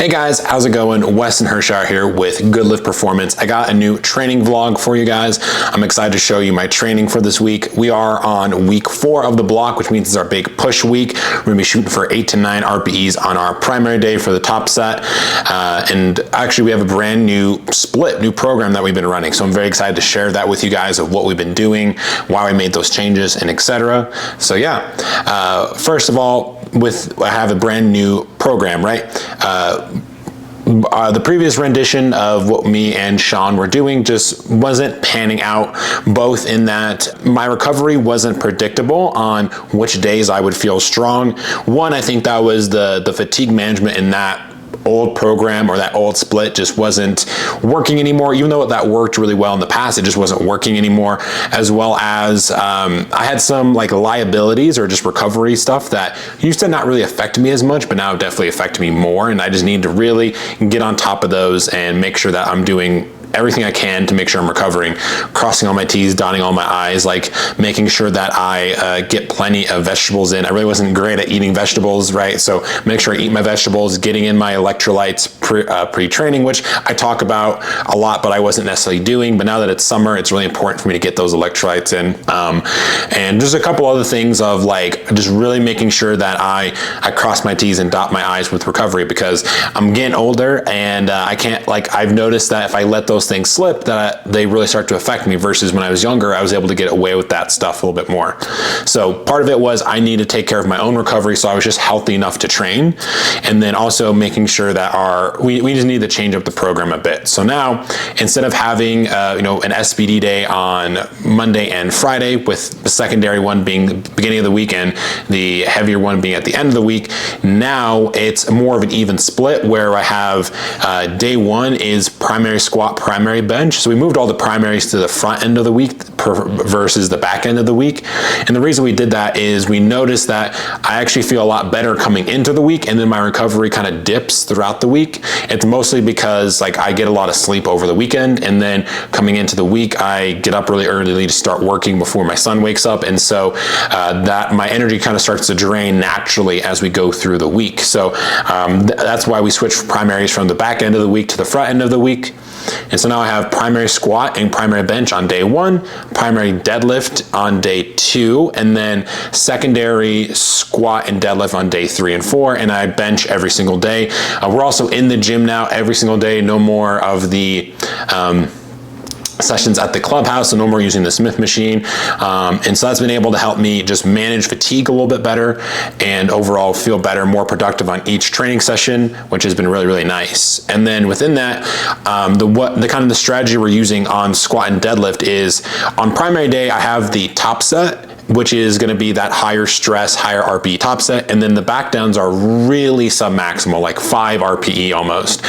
Hey guys, how's it going? Weston Hershire here with Good Lift Performance. I got a new training vlog for you guys. I'm excited to show you my training for this week. We are on week 4 of the block, which means it's our big push week. We're gonna be shooting for 8 to 9 RPEs on our primary day for the top set. And actually we have a brand new new program that we've been running. So I'm very excited to share that with you guys of what we've been doing, why we made those changes, and etc. So yeah, first of all, I have a brand new program, right? The previous rendition of what me and Sean were doing just wasn't panning out, both in that my recovery wasn't predictable on which days I would feel strong. One, I think that was the fatigue management in that old program or that old split just wasn't working anymore. Even though that worked really well in the past, it just wasn't working anymore. As well as I had some like liabilities or just recovery stuff that used to not really affect me as much, but now definitely affect me more. And I just need to really get on top of those and make sure that I'm doing everything I can to make sure I'm recovering, crossing all my T's, dotting all my I's, like making sure that I get plenty of vegetables in. I really wasn't great at eating vegetables, right? So make sure I eat my vegetables, getting in my electrolytes pre-training, which I talk about a lot, but I wasn't necessarily doing. But now that it's summer, it's really important for me to get those electrolytes in. And there's a couple other things of like just really making sure that I cross my T's and dot my I's with recovery, because I'm getting older and I can't, like, I've noticed that if I let those things slip, that they really start to affect me, versus when I was younger, I was able to get away with that stuff a little bit more. So part of it was I need to take care of my own recovery, so I was just healthy enough to train. And then also making sure that we just need to change up the program a bit. So now, instead of having an SBD day on Monday and Friday, with the secondary one being the beginning of the week and the heavier one being at the end of the week, now it's more of an even split, where I have day 1 is primary squat, primary bench. So we moved all the primaries to the front end of the week versus the back end of the week. And the reason we did that is we noticed that I actually feel a lot better coming into the week, and then my recovery kind of dips throughout the week. It's mostly because like I get a lot of sleep over the weekend, and then coming into the week, I get up really early to start working before my son wakes up. And so that my energy kind of starts to drain naturally as we go through the week. So that's why we switched primaries from the back end of the week to the front end of the week. And so now I have primary squat and primary bench on day 1, primary deadlift on day 2, and then secondary squat and deadlift on day 3 and 4, and I bench every single day. We're also in the gym now every single day, no more of the sessions at the clubhouse, so no more using the Smith machine. And so that's been able to help me just manage fatigue a little bit better and overall feel better, more productive on each training session, which has been really, really nice. And then within that, the strategy we're using on squat and deadlift is on primary day, I have the top set, which is going to be that higher stress, higher RPE top set. And then the back downs are really sub-maximal, like 5 RPE almost.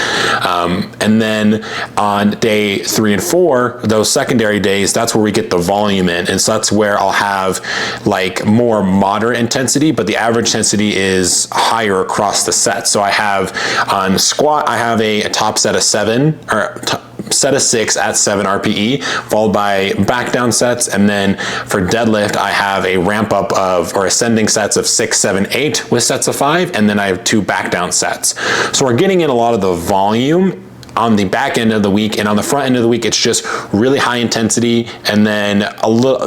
And then on day 3 and 4, those secondary days, that's where we get the volume in. And so that's where I'll have like more moderate intensity, but the average intensity is higher across the set. So I have on squat, I have a top set of 7, or set of 6 at 7 RPE, followed by back down sets. And then for deadlift, I have a ramp up or ascending sets of 6, 7, 8 with sets of 5. And then I have 2 back down sets. So we're getting in a lot of the volume on the back end of the week, and on the front end of the week, it's just really high intensity and then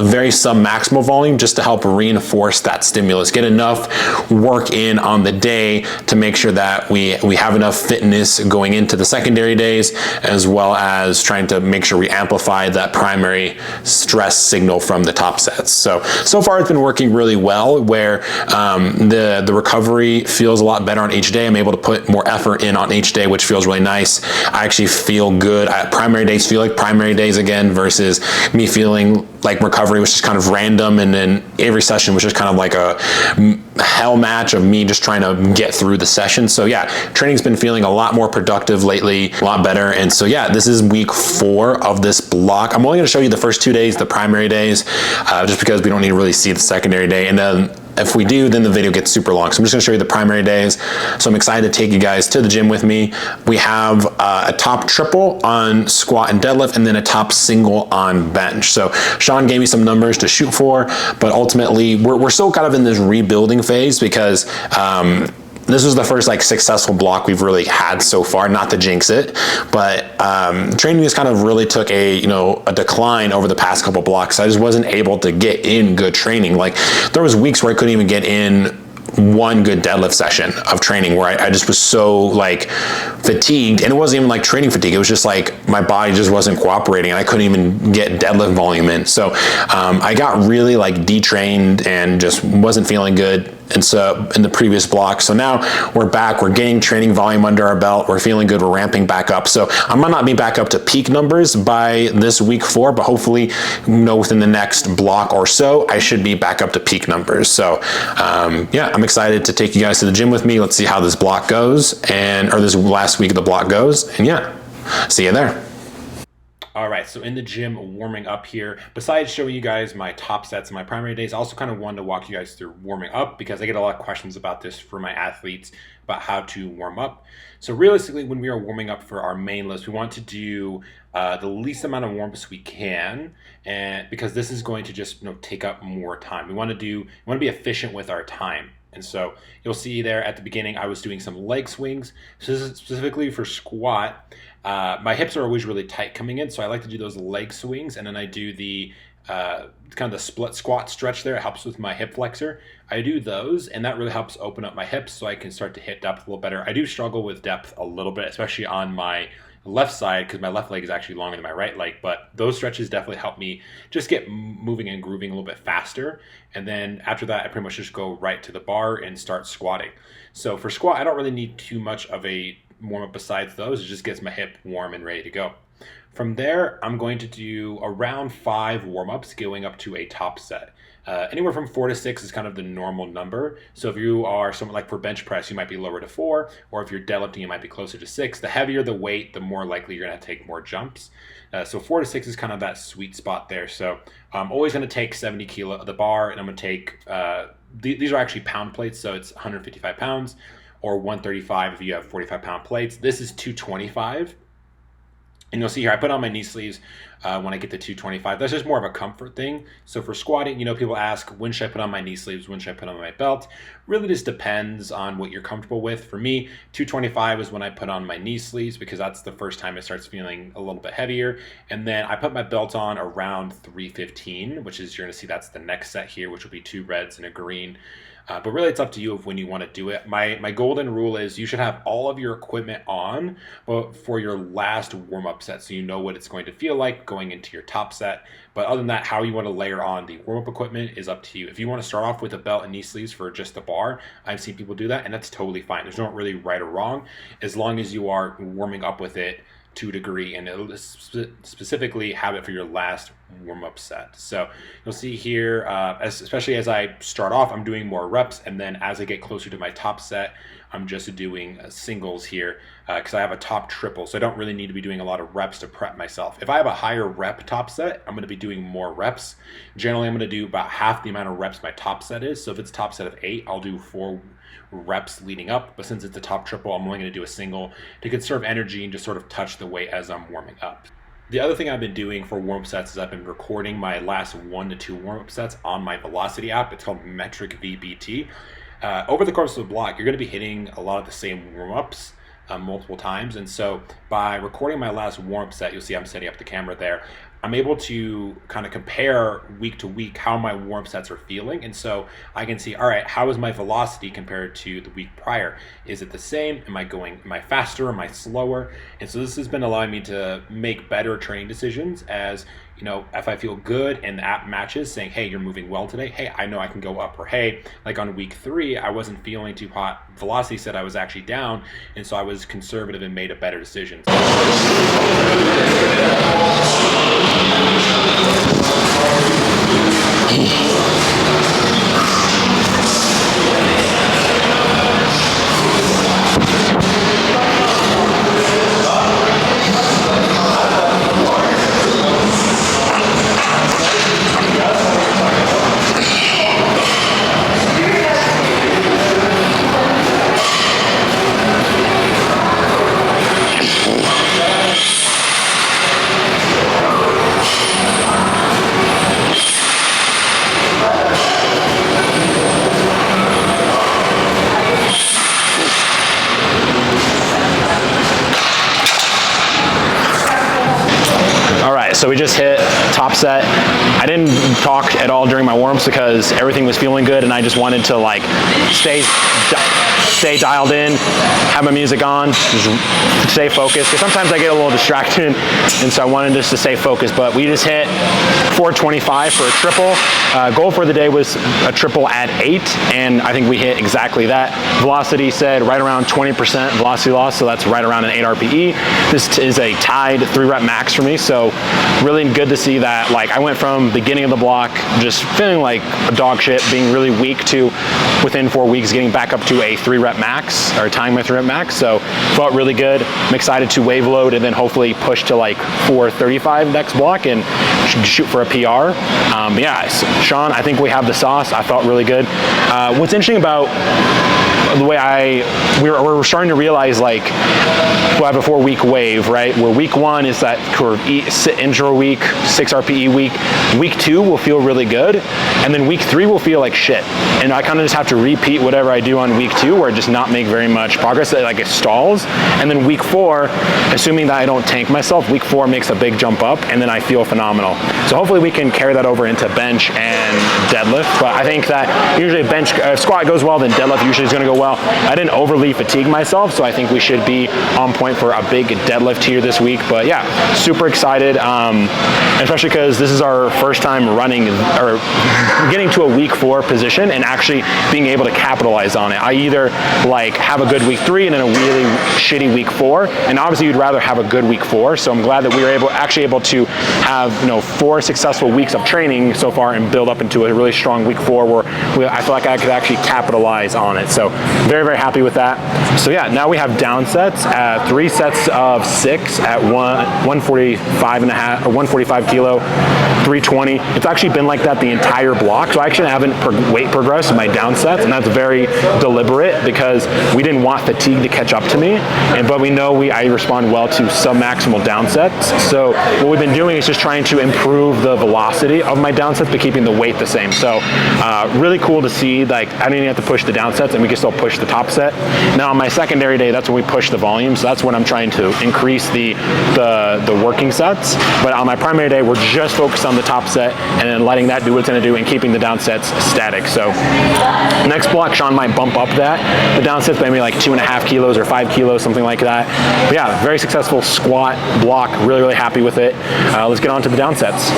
very sub-maximal volume, just to help reinforce that stimulus, get enough work in on the day to make sure that we have enough fitness going into the secondary days, as well as trying to make sure we amplify that primary stress signal from the top sets. So far it's been working really well, where the recovery feels a lot better on each day. I'm able to put more effort in on each day, which feels really nice. I actually feel good. Primary days feel like primary days again, versus me feeling like recovery was just kind of random, and then every session was just kind of like a hell match of me just trying to get through the session. So yeah, training's been feeling a lot more productive lately, a lot better. And so yeah, this is week 4 of this block. I'm only going to show you the first 2 days, the primary days, just because we don't need to really see the secondary day. And then if we do, then the video gets super long. So I'm just gonna show you the primary days. So I'm excited to take you guys to the gym with me. We have a top triple on squat and deadlift, and then a top single on bench. So Sean gave me some numbers to shoot for, but ultimately we're still kind of in this rebuilding phase, because this was the first like successful block we've really had so far, not to jinx it, but training just kind of really took a decline over the past couple blocks. I just wasn't able to get in good training. Like there was weeks where I couldn't even get in one good deadlift session of training where I just was so like fatigued, and it wasn't even like training fatigue. It was just like my body just wasn't cooperating and I couldn't even get deadlift volume in. So I got really like detrained and just wasn't feeling good. And so in the previous block, so now we're back, we're getting training volume under our belt, we're feeling good, we're ramping back up. So I might not be back up to peak numbers by this week 4, but hopefully, within the next block or so, I should be back up to peak numbers. So yeah, I'm excited to take you guys to the gym with me. Let's see how this block goes, or this last week of the block goes. And yeah, see you there. All right, so in the gym, warming up here. Besides showing you guys my top sets and my primary days, I also kind of wanted to walk you guys through warming up because I get a lot of questions about this for my athletes about how to warm up. So realistically, when we are warming up for our main list, we want to do the least amount of warm-ups we can, and because this is going to just take up more time. We want to be efficient with our time. And so you'll see there at the beginning, I was doing some leg swings. So this is specifically for squat. My hips are always really tight coming in, so I like to do those leg swings, and then I do the kind of the split squat stretch there. It helps with my hip flexor. I do those, and that really helps open up my hips so I can start to hit depth a little better. I do struggle with depth a little bit, especially on my left side because my left leg is actually longer than my right leg, but those stretches definitely help me just get moving and grooving a little bit faster. And then after that, I pretty much just go right to the bar and start squatting. So for squat, I don't really need too much of a warm up besides those. It just gets my hip warm and ready to go. From there, I'm going to do around 5 warm-ups going up to a top set. Anywhere from 4 to 6 is kind of the normal number. So if you are someone like for bench press, you might be lower to 4, or if you're deadlifting, you might be closer to 6. The heavier the weight, the more likely you're going to take more jumps. So 4 to 6 is kind of that sweet spot there. So I'm always going to take 70 kilo of the bar, and I'm going to take, these are actually pound plates, so it's 155 pounds, or 135 if you have 45-pound plates. This is 225. And you'll see here, I put on my knee sleeves when I get to 225. That's just more of a comfort thing. So for squatting, people ask, when should I put on my knee sleeves? When should I put on my belt? Really just depends on what you're comfortable with. For me, 225 is when I put on my knee sleeves because that's the first time it starts feeling a little bit heavier. And then I put my belt on around 315, which is, you're gonna see that's the next set here, which will be 2 reds and a green. But really, it's up to you of when you want to do it. My golden rule is you should have all of your equipment on for your last warm-up set, so you know what it's going to feel like going into your top set. But other than that, how you want to layer on the warm-up equipment is up to you. If you want to start off with a belt and knee sleeves for just the bar, I've seen people do that, and that's totally fine. There's no really right or wrong, as long as you are warming up with it to a degree, and it'll specifically have it for your last warm-up set. So you'll see here, especially as I start off, I'm doing more reps, and then as I get closer to my top set, I'm just doing singles here because I have a top triple, so I don't really need to be doing a lot of reps to prep myself. If I have a higher rep top set, I'm going to be doing more reps. Generally, I'm going to do about half the amount of reps my top set is. So if it's top set of 8, I'll do 4 reps leading up, but since it's a top triple, I'm only going to do a single to conserve energy and just sort of touch the weight as I'm warming up. The other thing I've been doing for warm-up sets is I've been recording my last 1 to 2 warm-up sets on my Velocity app. It's called Metric VBT. Over the course of the block, you're going to be hitting a lot of the same warm-ups multiple times, and so by recording my last warm-up set, you'll see I'm setting up the camera there, I'm able to kind of compare week to week how my warm sets are feeling. And so I can see, all right, how is my velocity compared to the week prior? Is it the same? Am I faster? Am I slower? And so this has been allowing me to make better training decisions as, if I feel good and the app matches saying, hey, you're moving well today. Hey, I know I can go up. Or hey, like on week 3, I wasn't feeling too hot. Velocity said I was actually down. And so I was conservative and made a better decision. So we just hit top set. I didn't talk at all during my warm-ups because everything was feeling good and I just wanted to like stay dialed in, have my music on, just stay focused. Because sometimes I get a little distracted, and so I wanted just to stay focused. But we just hit 425 for a triple. Goal for the day was a triple at 8, and I think we hit exactly that. Velocity said right around 20% velocity loss, so that's right around an 8 RPE. This is a tied 3-rep max for me, so really good to see that. Like, I went from beginning of the block just feeling like a dog shit, being really weak, to within 4 weeks getting back up to a 3-rep max, or tying my 3-rep max. So felt really good. I'm excited to wave load and then hopefully push to like 435 next block and shoot for a PR. Yeah, Sean, I think we have the sauce. I felt really good. What's interesting about the way we're starting to realize, like, we'll have a 4-week wave, right? Where week 1 is that intro week, 6 RPE week. Week 2 will feel really good, and then week 3 will feel like shit. And I kind of just have to repeat whatever I do on week 2, or just not make very much progress. Like, it stalls. And then week 4, assuming that I don't tank myself, week 4 makes a big jump up, and then I feel phenomenal. So hopefully we can carry that over into bench and deadlift. But I think that usually if squat goes well, then deadlift usually is going to go well. I didn't overly fatigue myself, so I think we should be on point for a big deadlift here this week. But yeah, super excited, especially because this is our first time running or getting to a week 4 position and actually being able to capitalize on it. I either like have a good week 3 and then a really shitty week 4, and obviously you'd rather have a good week 4. So I'm glad that we were actually able to have 4 successful weeks of training so far and build up into a really strong week 4 where I feel like I could actually capitalize on it. So very, very happy with that. So yeah, now we have down sets at 3 sets of 6 at 145 and a half, or 145 kilo, 320. It's actually been like that the entire block. So I actually haven't weight progressed in my down sets, and that's very deliberate because we didn't want fatigue to catch up to me. But we know I respond well to sub-maximal down sets. So what we've been doing is just trying to improve the velocity of my down sets, but keeping the weight the same. So really cool to see, like, I didn't even have to push the down sets and we can still push the top set. Now on my secondary day, that's when we push the volume. So that's when I'm trying to increase the working sets. But on my primary day, we're just focused on the top set and then letting that do what it's going to do and keeping the down sets static. So next block, Sean might bump up the down sets by maybe like 2.5 kilos or 5 kilos, something like that. But yeah, very successful squat block. Really, really happy with it. Let's get on to the down sets.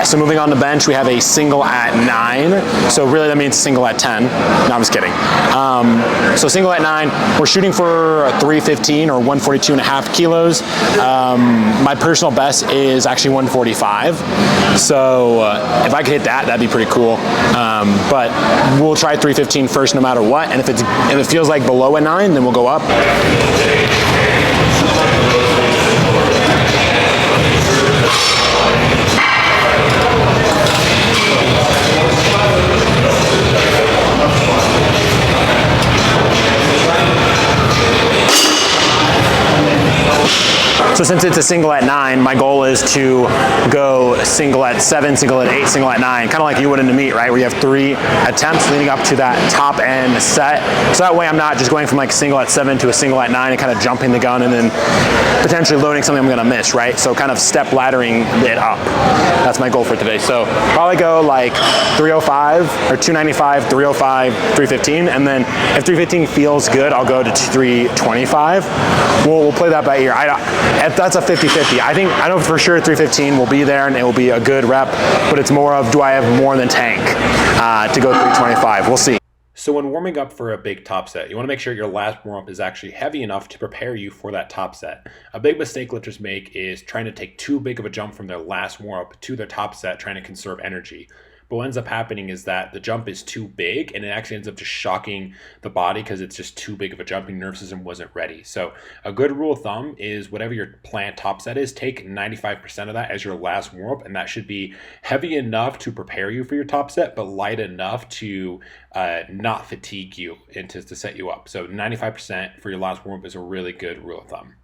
So moving on to bench, we have a single at 9. So really that means single at 10. No, I'm just kidding. So single at 9, we're shooting for 315 or 142.5 kilos. My personal best is actually 145. So if I could hit that, that'd be pretty cool. But we'll try 315 first no matter what. And if it feels like below a 9, then we'll go up. So since it's a single at 9, my goal is to go single at 7, single at 8, single at 9, kind of like you would in the meet, right? Where you have 3 attempts leading up to that top end set. So that way I'm not just going from like single at 7 to a single at 9 and kind of jumping the gun and then potentially loading something I'm going to miss, right? So kind of step laddering it up. That's my goal for today. So probably go like 305 or 295, 305, 315, and then if 315 feels good, I'll go to 325. We'll play that by ear. That's a 50-50. I know for sure 315 will be there and it will be a good rep, but it's more of, do I have more than tank to go 325? We'll see. So when warming up for a big top set, you want to make sure your last warm-up is actually heavy enough to prepare you for that top set. A big mistake lifters make is trying to take too big of a jump from their last warm-up to their top set, trying to conserve energy. But what ends up happening is that the jump is too big, and it actually ends up just shocking the body because it's just too big of a jump. Your nervous system wasn't ready. So a good rule of thumb is whatever your planned top set is, take 95% of that as your last warm up, and that should be heavy enough to prepare you for your top set, but light enough to not fatigue you and to set you up. So 95% for your last warm up is a really good rule of thumb.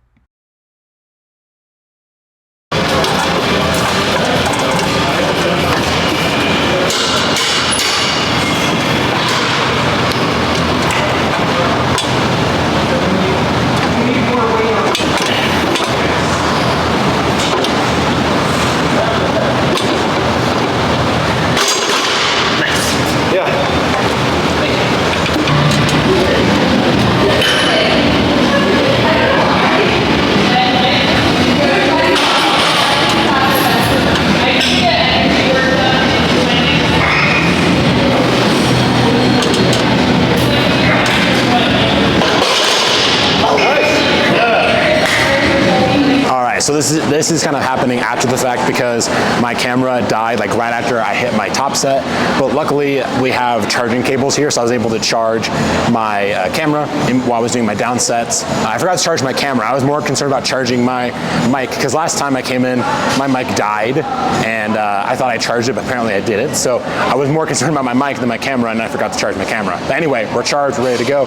So this is kind of happening after the fact because my camera died like right after I hit my top set. But luckily we have charging cables here, so I was able to charge my camera while I was doing my down sets. I forgot to charge my camera. I was more concerned about charging my mic because last time I came in, my mic died, and I thought I charged it, but apparently I didn't. So I was more concerned about my mic than my camera, and I forgot to charge my camera. But anyway, we're charged, we're ready to go.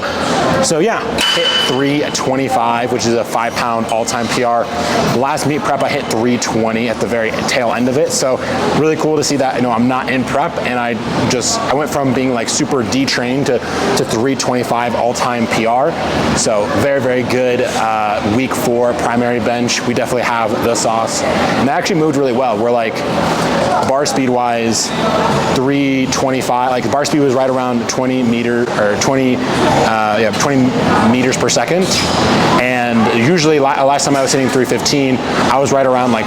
So yeah, hit 325, which is a 5-pound all-time PR. Last meet prep, I hit 320 at the very tail end of it. So really cool to see that, I'm not in prep, and I went from being like super detrained to 325 all-time PR. So very, very good week 4 primary bench. We definitely have the sauce, and that actually moved really well. We're like bar speed wise 325, like bar speed was right around 20 meters per second. And usually last time I was hitting 315, I was right around like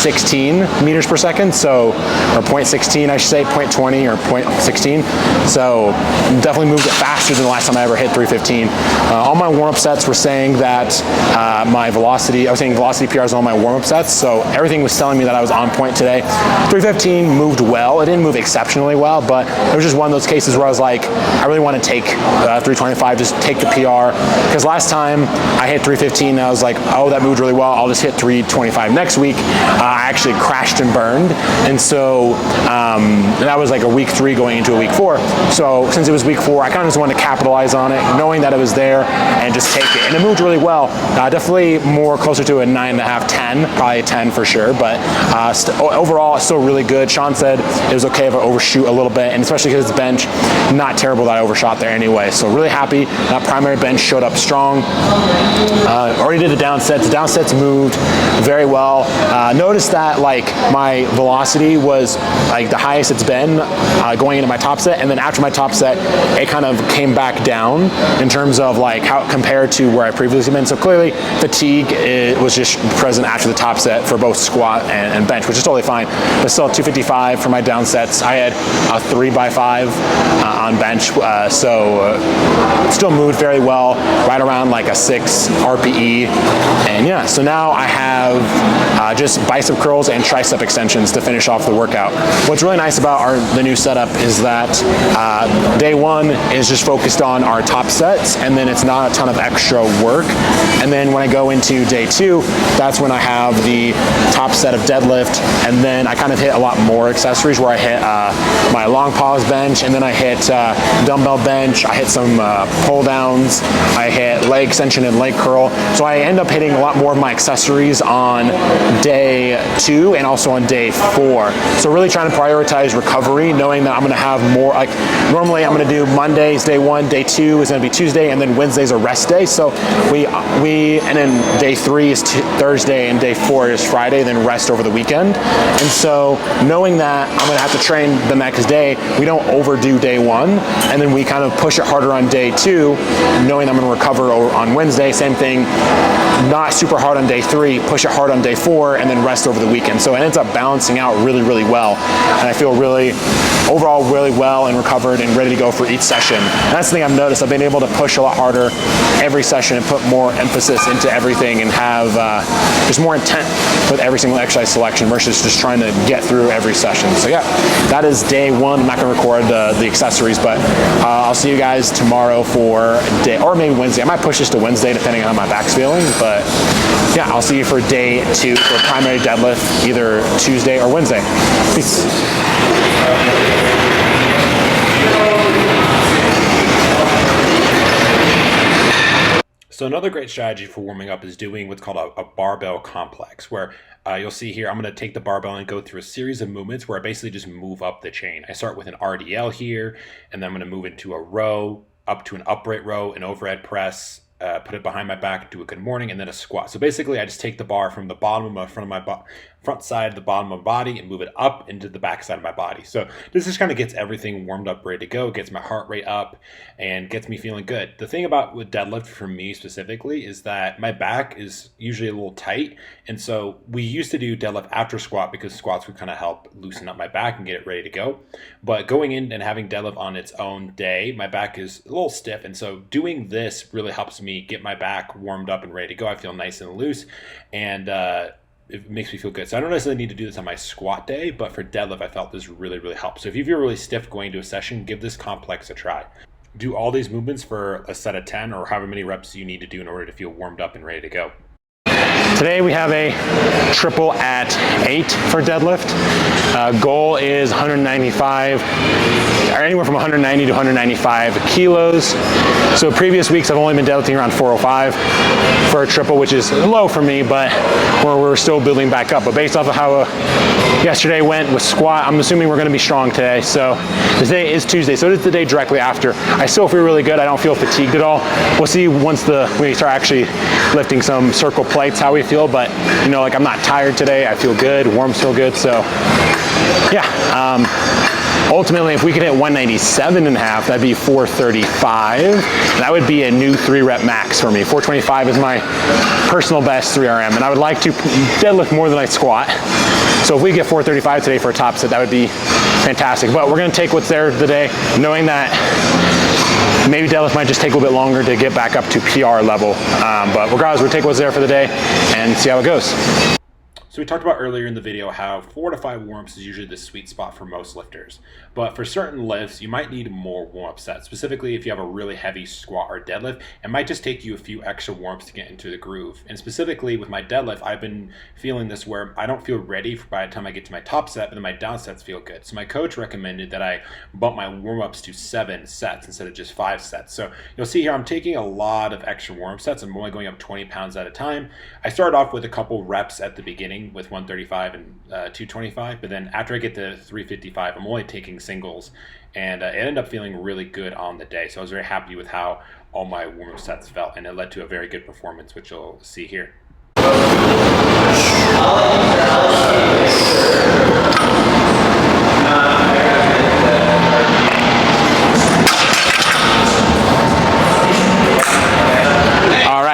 16 meters per second, so, or 0.16 I should say, 0.20 or 0.16. So definitely moved it faster than the last time I ever hit 315. All my warm-up sets were saying that I was hitting velocity PRs on all my warm-up sets, so everything was telling me that I was on point today. 315 moved well. It didn't move exceptionally well, but it was just one of those cases where I was like, I really want to take 325, just take the PR, because last time I hit 315, and I was like, oh, that moved really well, I'll just hit 325 next week. I actually crashed and burned, and so that was like a week 3 going into a week 4. So since it was week 4, I kind of just wanted to capitalize on it, knowing that it was there, and just take it. And it moved really well. Definitely more closer to a 9.5, 10, probably a 10 for sure, but overall, it's still really good. Sean said it was okay if I overshoot a little bit, and especially because it's bench, not terrible that I overshot there anyway. So really happy that primary bench showed up strong. Already did the down sets. The down sets moved very well. Noticed that like my velocity was like the highest it's been going into my top set, and then after my top set, it kind of came back down in terms of like how compared to where I previously been. So clearly fatigue was just present after the top set for both squat and bench, which is totally fine. But still 255 for my down sets. I had a 3x5 on bench, so still moved very well, right around like a 6 RPE. And yeah, so now I have just bicep curls and tricep extensions to finish off the workout. What's really nice about the new setup is that day 1 is just focused on our top sets, and then it's not a ton of extra work. And then when I go into day 2, that's when I have the top set of deadlift, and then I kind of hit a lot more accessories where I hit my long pause bench, and then I hit dumbbell bench, I hit some pull downs, I hit leg extension and leg curl. So I end up hitting a lot more of my accessories on day 2 and also on day 4. So really trying to prioritize recovery, knowing that I'm going to have more, like normally I'm going to do Mondays, day 1, day 2 is going to be Tuesday, and then Wednesday's a rest day. So and then day 3 is Thursday, and day 4 is Friday, then rest over the weekend. And so knowing that I'm going to have to train the next day, we don't overdo day 1, and then we kind of push it harder on day 2, knowing I'm going to recover on Wednesday. Same thing not super hard on day 3, push it hard on day 4, and then rest over the weekend. So it ends up balancing out really, really well. And I feel really, overall, really well and recovered and ready to go for each session. And that's the thing I've noticed. I've been able to push a lot harder every session and put more emphasis into everything and have just more intent with every single exercise selection versus just trying to get through every session. So yeah, that is day 1. I'm not going to record the accessories, but I'll see you guys tomorrow for day, or maybe Wednesday. I might push this to Wednesday depending on how my back's feeling, but yeah, I'll see you for day 2 for primary deadlift, either Tuesday or Wednesday. Peace. So another great strategy for warming up is doing what's called a barbell complex, where you'll see here, I'm going to take the barbell and go through a series of movements where I basically just move up the chain. I start with an RDL here, and then I'm going to move into a row, up to an upright row, an overhead press, put it behind my back, do a good morning, and then a squat. So basically, I just take the bar from the bottom of my front side, the bottom of my body, and move it up into the back side of my body. So this just kind of gets everything warmed up, ready to go, gets my heart rate up, and gets me feeling good. The thing about with deadlift for me specifically is that my back is usually a little tight, and so we used to do deadlift after squat because squats would kind of help loosen up my back and get it ready to go. But going in and having deadlift on its own day, my back is a little stiff, and so doing this really helps me get my back warmed up and ready to go. I feel nice and loose, and it makes me feel good. So I don't necessarily need to do this on my squat day, but for deadlift, I felt this really, really helps. So if you feel really stiff going into a session, give this complex a try. Do all these movements for a set of 10 or however many reps you need to do in order to feel warmed up and ready to go. Today we have a triple at 8 for deadlift. Goal is 195, or anywhere from 190 to 195 kilos. So previous weeks I've only been deadlifting around 405 for a triple, which is low for me, but we're still building back up. But based off of how yesterday went with squat, I'm assuming we're going to be strong today. So today is Tuesday, so it is the day directly after. I still feel really good. I don't feel fatigued at all. We'll see once we start actually lifting some circle plates how we feel, but you know, like I'm not tired today. I feel good. Warms feel good. So yeah, ultimately, if we could hit 197 and a half, that'd be 435. That would be a new 3-rep max for me. 425 is my personal best 3RM, and I would like to deadlift more than I squat. So if we get 435 today for a top set, that would be fantastic. But we're going to take what's there today, knowing that maybe deadlift might just take a little bit longer to get back up to PR level. But regardless, we'll take what's there for the day and see how it goes. So we talked about earlier in the video how 4 to 5 warm-ups is usually the sweet spot for most lifters. But for certain lifts, you might need more warm-up sets. Specifically, if you have a really heavy squat or deadlift, it might just take you a few extra warm-ups to get into the groove. And specifically with my deadlift, I've been feeling this where I don't feel ready by the time I get to my top set, but then my down sets feel good. So my coach recommended that I bump my warm-ups to 7 sets instead of just 5 sets. So you'll see here I'm taking a lot of extra warm-up sets. I'm only going up 20 pounds at a time. I started off with a couple reps at the beginning with 135 and 225, but then after I get to 355, I'm only taking singles, and it ended up feeling really good on the day. So I was very happy with how all my warm-up sets felt, and it led to a very good performance, which you'll see here.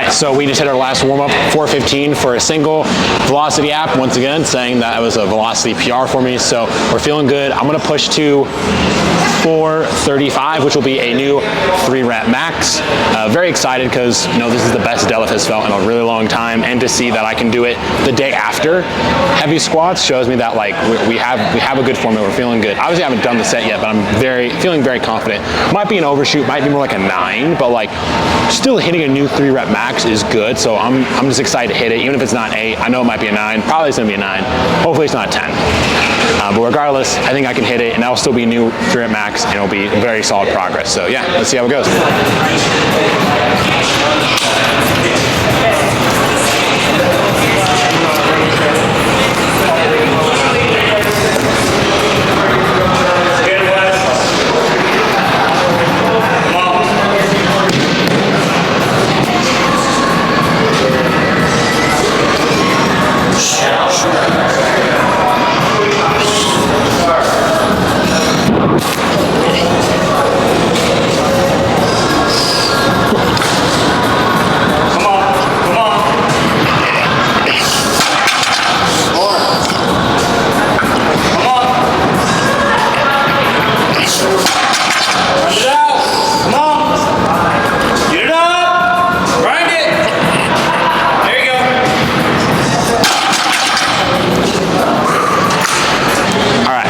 So we just hit our last warm-up, 415 for a single. Velocity app, once again, saying that it was a velocity PR for me, so we're feeling good. I'm gonna push to 435, which will be a new 3-rep max. Very excited because this is the best deadlift has felt in a really long time, and to see that I can do it the day after heavy squats shows me that like we have a good formula. We're feeling good. Obviously, I haven't done the set yet, but I'm feeling very confident. Might be an overshoot, might be more like a 9, but like still hitting a new 3-rep max is good. So I'm just excited to hit it, even if it's not 8. I know it might be a 9. Probably it's gonna be a 9. Hopefully it's not 10. But regardless, I think I can hit it, and that'll still be a new 3-rep max, and it'll be very solid progress. So yeah, let's see how it goes.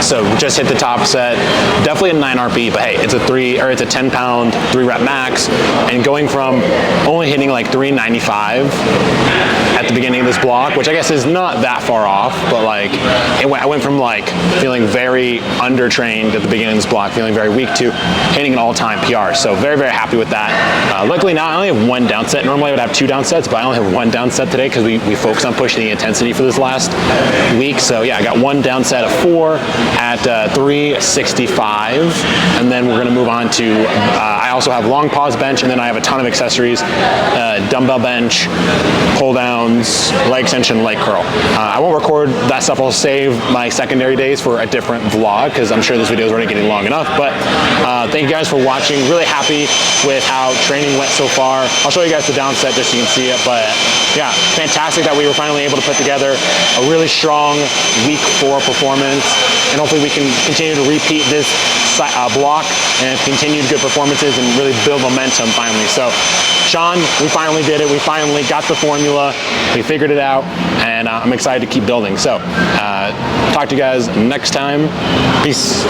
So just hit the top set, definitely a 9 RP, but hey, it's a 10 pound 3 rep max, and going from only hitting like 395 at the beginning of this block, which I guess is not that far off, but like I went from like feeling very undertrained at the beginning of this block, feeling very weak, to hitting an all-time PR. So very, very happy with that. Luckily now I only have 1 down set. Normally I would have 2 down sets, but I only have 1 down set today because we focused on pushing the intensity for this last week. So yeah, I got 1 down set of 4 at 365, and then we're gonna move on to, I also have long pause bench, and then I have a ton of accessories, dumbbell bench, pull downs, leg extension, leg curl. I won't record that stuff. I'll save my secondary days for a different vlog because I'm sure this video is already getting long enough, but thank you guys for watching. Really happy with how training went so far. I'll show you guys the down set just so you can see it, but yeah, fantastic that we were finally able to put together a really strong week 4 performance, and hopefully we can continue to repeat this block and continue good performances and really build momentum finally. So Sean, we finally did it. We finally got the formula. We figured it out, and I'm excited to keep building. So talk to you guys next time. Peace.